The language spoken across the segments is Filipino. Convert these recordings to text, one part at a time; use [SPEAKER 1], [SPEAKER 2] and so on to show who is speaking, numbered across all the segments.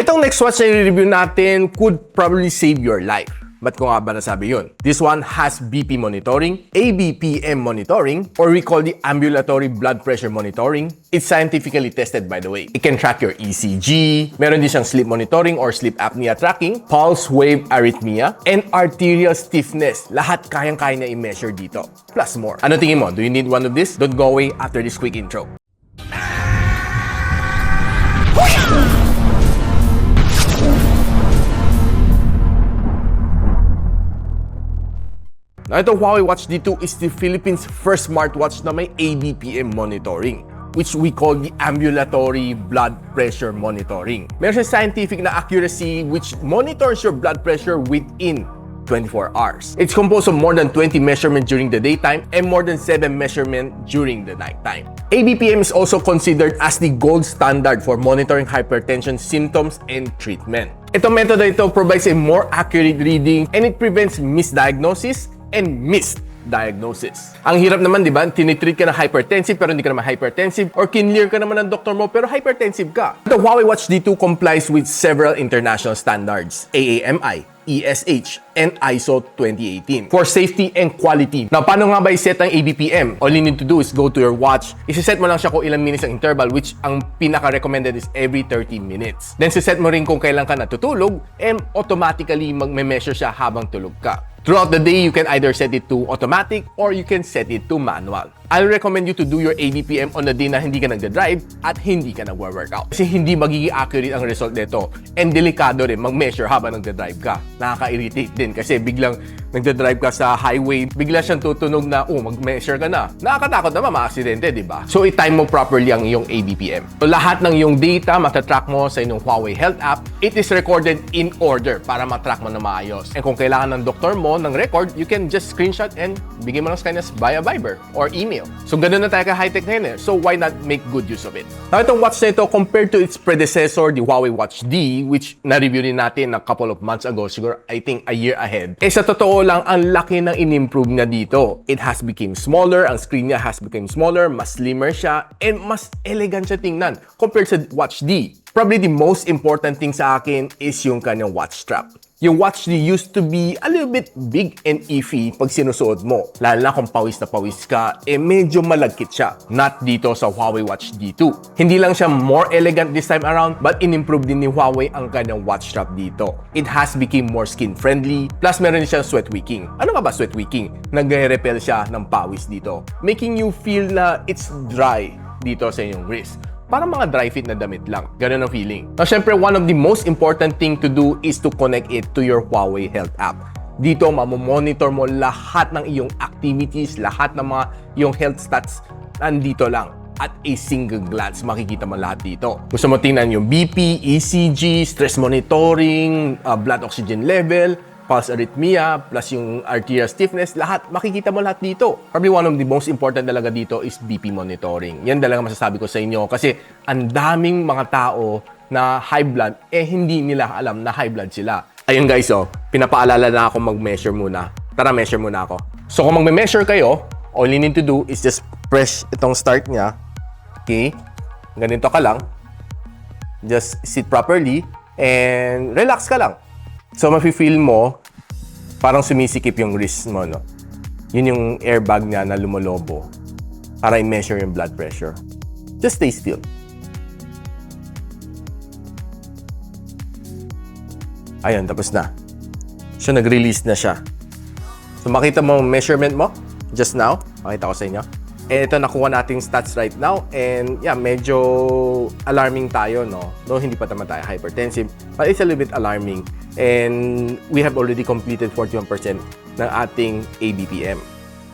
[SPEAKER 1] Itong next watch na i-review natin could probably save your life. Ba't ko nga ba nasabi yun? This one has BP monitoring, ABPM monitoring, or we call the ambulatory blood pressure monitoring. It's scientifically tested, by the way. It can track your ECG, meron din siyang sleep monitoring or sleep apnea tracking, pulse wave arrhythmia, and arterial stiffness. Lahat kayang-kaya niya i-measure dito. Plus more. Ano tingin mo? Do you need one of this? Don't go away after this quick intro. Now, itong Huawei Watch D2 is the Philippines' first smartwatch na may ABPM monitoring, which we call the ambulatory blood pressure monitoring. Meron siyang scientific na accuracy which monitors your blood pressure within 24 hours. It's composed of more than 20 measurements during the daytime and more than 7 measurements during the nighttime. ABPM is also considered as the gold standard for monitoring hypertension symptoms and treatment. Itong method na ito provides a more accurate reading and it prevents misdiagnosis and missed diagnosis. Ang hirap naman, di ba? Tinitreat ka na hypertensive pero hindi ka naman hypertensive or kinlear ka naman ng doktor mo pero hypertensive ka. The Huawei Watch D2 complies with several international standards, AAMI, ESH, and ISO 2018 for safety and quality. Now, paano nga ba i-set ang ABPM? All you need to do is go to your watch. Isi-set mo lang siya kung ilang minutes ang interval which ang pinaka-recommended is every 30 minutes. Then, siset mo rin kung kailan ka natutulog and automatically magme-measure siya habang tulog ka. Throughout the day, you can either set it to automatic or you can set it to manual. I'll recommend you to do your ABPM on the day na hindi ka nagda-drive at hindi ka nagwa-workout. Kasi hindi magiging accurate ang result nito. And delikado rin mag-measure habang nagda-drive ka. Nakaka-irritate din kasi biglang nagda-drive ka sa highway, bigla siyang tutunog na, mag-measure ka na. Nakakatakot naman, ma-aksidente, di ba? So, i-time mo properly ang iyong ABPM. So, lahat ng iyong data, matatrack mo sa inyong Huawei Health App. It is recorded in order para matrack mo na maayos. And kung kailangan ng doktor mo ng record, you can just screenshot and bigay mo ng scans via Viber or email. So, ganun na tayo ka-high-tech ngayon eh. So, why not make good use of it? Now, itong watch na ito, compared to its predecessor, the Huawei Watch D, which na-review rin natin a couple of months ago, siguro, I think, a year ahead, sa totoo lang, ang laki ng in-improve niya dito. It has become smaller, ang screen niya has become smaller, mas slimmer siya, and mas elegant siya tingnan compared sa Watch D. Probably the most important thing sa akin is yung kanyang watch strap. Yung Watch D used to be a little bit big and iffy pag sinusuot mo. Lalo na kung pawis na pawis ka, medyo malagkit siya. Not dito sa Huawei Watch D2. Hindi lang siya more elegant this time around, but in-improve din ni Huawei ang kanyang watch strap dito. It has become more skin-friendly, plus meron din siyang sweat wicking. Ano nga ba sweat wicking? Nag-repel siya ng pawis dito, making you feel na it's dry dito sa inyong wrist. Parang mga dry fit na damit lang. Ganun ang feeling. Now, syempre, one of the most important thing to do is to connect it to your Huawei Health App. Dito, mamomonitor mo lahat ng iyong activities, lahat ng mga iyong health stats, nandito lang. At a single glance, makikita mo lahat dito. Gusto mo tingnan yung BP, ECG, stress monitoring, blood oxygen level, pulse arrhythmia, plus yung arterial stiffness, lahat, makikita mo lahat dito. Probably one of the most important talaga dito is BP monitoring. Yan talaga masasabi ko sa inyo kasi ang daming mga tao na high blood, hindi nila alam na high blood sila. Ayun guys, pinapaalala na ako mag-measure muna. Tara, measure muna ako. So kung mag-measure kayo, all you need to do is just press itong start niya. Okay? Ganito ka lang. Just sit properly and relax ka lang. So, mafe-feel mo, parang sumisikip yung wrist mo, no? Yun yung airbag niya na lumolobo para i-measure yung blood pressure. Just stay still. Ayun, tapos na. So, nag-release na siya. So, makita mo yung measurement mo just now. Makita ko sa inyo. And ito, nakuha nating stats right now. And yeah, medyo alarming tayo, no? No, hindi pa naman tayo hypertensive. But it's a little bit alarming. And we have already completed 41% ng ating ABPM.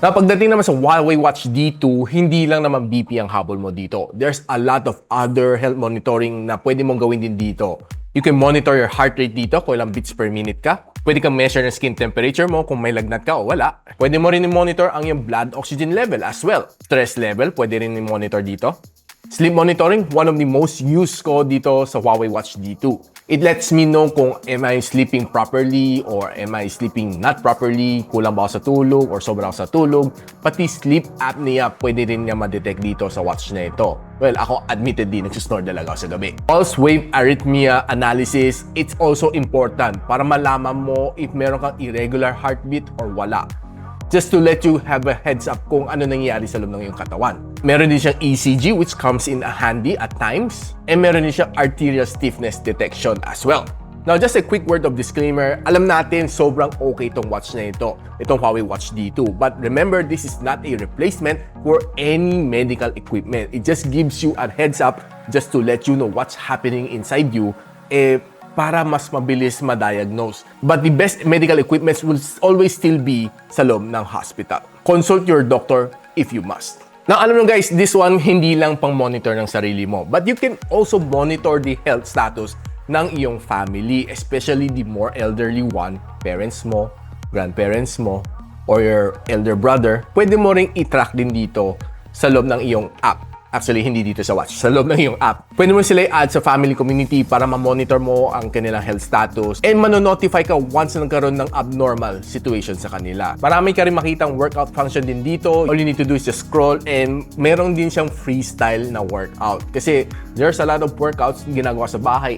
[SPEAKER 1] Now, pagdating naman sa Huawei Watch D2, hindi lang naman BP ang habol mo dito. There's a lot of other health monitoring na pwede mong gawin din dito. You can monitor your heart rate dito kung ilang beats per minute ka. Pwede kang measure ng skin temperature mo kung may lagnat ka o wala. Pwede mo rin i-monitor ang iyong blood oxygen level as well. Stress level, pwede rin i-monitor dito. Sleep monitoring, one of the most used ko dito sa Huawei Watch D2. It lets me know kung am I sleeping properly or am I sleeping not properly, kulang ba ako sa tulog or sobra ako sa tulog. Pati sleep apnea, pwede rin niya ma-detect dito sa watch na ito. Well, ako admittedly, nagsisnore talaga ako sa gabi. Pulse wave arrhythmia analysis, it's also important para malaman mo if meron kang irregular heartbeat or wala. Just to let you have a heads up kung ano nangyayari sa loob ng iyong katawan. Meron din siyang ECG which comes in handy at times. And meron din siyang arterial stiffness detection as well. Now, just a quick word of disclaimer. Alam natin sobrang okay itong watch na ito. Itong Huawei Watch D2. But remember, this is not a replacement for any medical equipment. It just gives you a heads up just to let you know what's happening inside you. Para mas mabilis ma-diagnose. But the best medical equipment will always still be sa loob ng hospital. Consult your doctor if you must. Now, alam mo guys, this one hindi lang pang monitor ng sarili mo, but you can also monitor the health status ng iyong family, especially the more elderly one, parents mo, grandparents mo, or your elder brother. Pwede mo ring i-track din dito sa loob ng iyong app. Actually, hindi dito sa watch, sa loob ng iyong app. Pwede mo sila i-add sa family community para ma-monitor mo ang kanilang health status and mano-notify ka once na nagkaroon ng abnormal situation sa kanila. Marami ka rin makitang workout function din dito. All you need to do is just scroll and meron din siyang freestyle na workout. Kasi there's a lot of workouts ginagawa sa bahay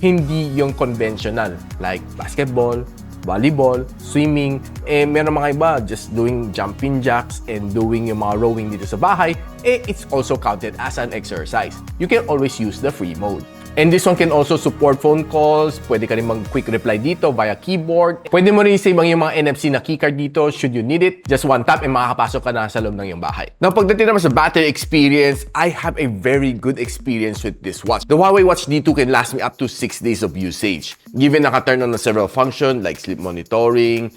[SPEAKER 1] hindi yung conventional like basketball, volleyball, swimming, meron mga iba just doing jumping jacks and doing yung mga rowing dito sa bahay, it's also counted as an exercise. You can always use the free mode. And this one can also support phone calls. Pwede ka rin mag-quick reply dito via keyboard. Pwede mo rin i-save ang yung mga NFC na keycard dito should you need it. Just one tap and makakapasok ka na sa loob ng iyong bahay. Now, pagdating naman sa battery experience, I have a very good experience with this watch. The Huawei Watch D2 can last me up to 6 days of usage. Given naka-turn on na several functions like sleep monitoring,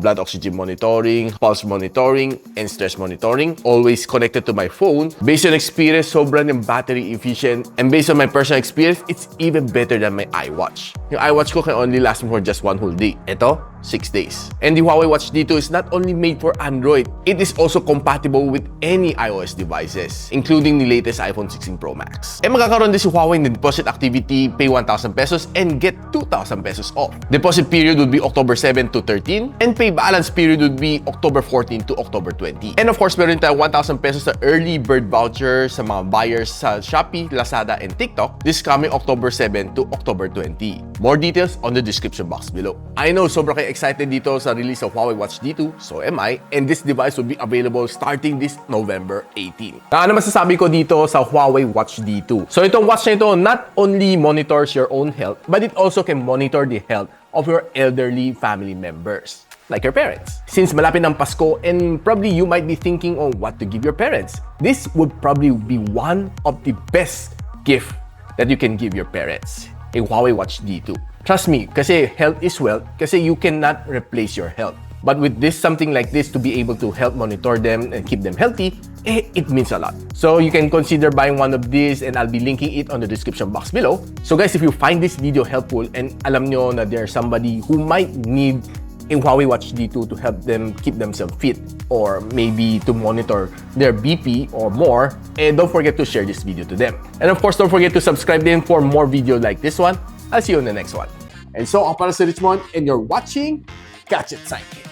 [SPEAKER 1] blood oxygen monitoring, pulse monitoring, and stress monitoring, always connected to my phone. Based on experience, sobrang yung battery efficient. And based on my personal experience, it's even better than my iWatch. Yung iWatch ko can only last me for just 1 whole day. Ito, 6 days. And the Huawei Watch D2 is not only made for Android, it is also compatible with any iOS devices, including the latest iPhone 16 Pro Max. And magkakaroon din si Huawei ng deposit activity, pay 1,000 pesos and get 2,000 pesos off. Deposit period would be October 7 to 13 and pay balance period would be October 14 to October 20. And of course, meron tayong 1,000 pesos sa early bird voucher sa mga buyers sa Shopee, Lazada, and TikTok. This coming October 7 to October 20. More details on the description box below. I know sobrang kayo excited dito sa release of Huawei Watch D2, so am I, and this device will be available starting this November 18. Ano masasabi ko dito sa Huawei Watch D2? So itong watch na ito not only monitors your own health, but it also can monitor the health of your elderly family members, like your parents. Since malapit ng Pasko and probably you might be thinking on what to give your parents, this would probably be one of the best gift that you can give your parents, a Huawei Watch D2. Trust me, kasi health is wealth, kasi you cannot replace your health. But with this, something like this to be able to help monitor them and keep them healthy, it means a lot. So you can consider buying one of these and I'll be linking it on the description box below. So guys, if you find this video helpful and alam nyo na there's somebody who might need a Huawei Watch D2 to help them keep themselves fit or maybe to monitor their BP or more, don't forget to share this video to them. And of course, don't forget to subscribe then for more videos like this one. I'll see you on the next one. And so, ako para si Richmond and you're watching Gadget Sidekick.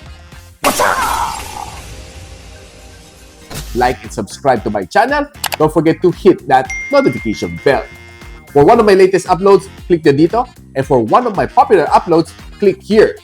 [SPEAKER 1] What's up? Like and subscribe to my channel. Don't forget to hit that notification bell. For one of my latest uploads, click the dito. And for one of my popular uploads, click here.